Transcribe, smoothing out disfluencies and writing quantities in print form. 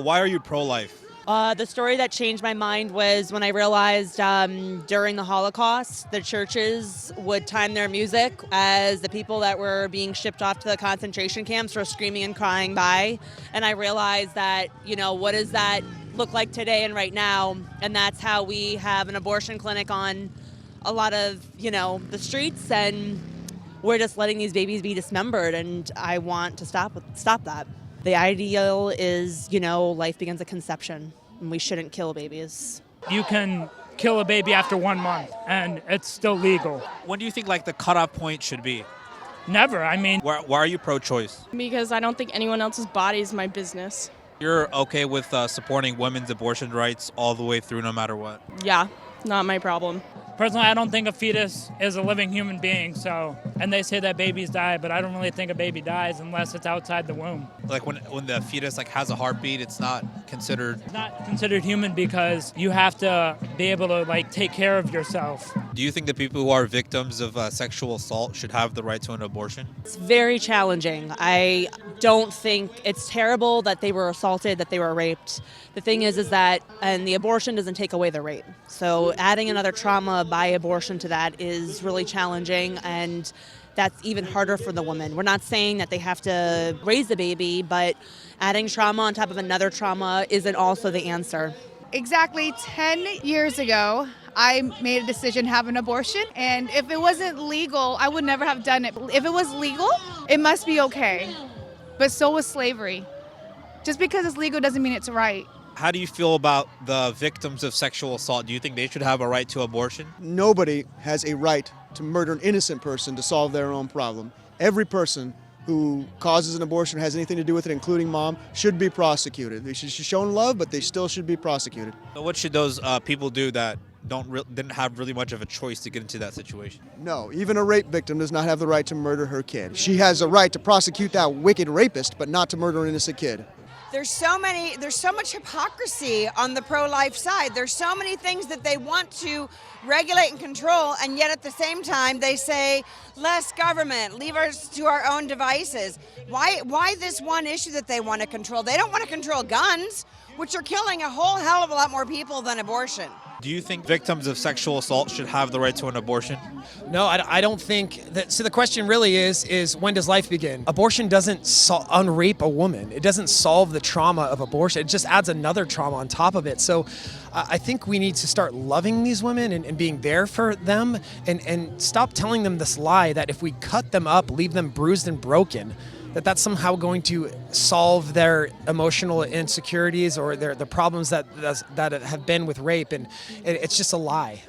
Why are you pro-life? The story that changed my mind was when I realized during the Holocaust, the churches would time their music as the people that were being shipped off to the concentration camps were screaming and crying by. And I realized that, what does that look like today and right now? And that's how we have an abortion clinic on a lot of, the streets, and we're just letting these babies be dismembered, and I want to stop that. The ideal is, life begins at conception, and we shouldn't kill babies. You can kill a baby after 1 month, and it's still legal. When do you think the cutoff point should be? Never. Why are you pro-choice? Because I don't think anyone else's body is my business. You're okay with supporting women's abortion rights all the way through, no matter what? Yeah, not my problem. Personally, I don't think a fetus is a living human being, and they say that babies die, but I don't really think a baby dies unless it's outside the womb. When the fetus has a heartbeat, it's not considered... It's not considered human because you have to be able to take care of yourself. Do you think that people who are victims of sexual assault should have the right to an abortion? It's very challenging. I don't think it's terrible that they were assaulted, that they were raped. The thing is that, and the abortion doesn't take away the rape. So adding another trauma by abortion to that is really challenging, and that's even harder for the woman. We're not saying that they have to raise the baby, but adding trauma on top of another trauma isn't also the answer. Exactly 10 years ago, I made a decision to have an abortion, and if it wasn't legal, I would never have done it. If it was legal, it must be okay. But so was slavery. Just because it's legal doesn't mean it's right. How do you feel about the victims of sexual assault? Do you think they should have a right to abortion? Nobody has a right to murder an innocent person to solve their own problem. Every person who causes an abortion or has anything to do with it, including mom, should be prosecuted. They should be shown love, but they still should be prosecuted. So what should those people do that didn't have really much of a choice to get into that situation? No, even a rape victim does not have the right to murder her kid. She has a right to prosecute that wicked rapist, but not to murder an innocent kid. There's so much hypocrisy on the pro-life side. There's so many things that they want to regulate and control, and yet at the same time they say, less government, leave us to our own devices. Why this one issue that they want to control? They don't want to control guns, which are killing a whole hell of a lot more people than abortion. Do you think victims of sexual assault should have the right to an abortion? No, I don't think that. So the question really is when does life begin? Abortion doesn't unrape a woman. It doesn't solve the trauma of abortion. It just adds another trauma on top of it. So I think we need to start loving these women and being there for them and stop telling them this lie that if we cut them up, leave them bruised and broken, that's somehow going to solve their emotional insecurities or the problems that have been with rape, and it's just a lie.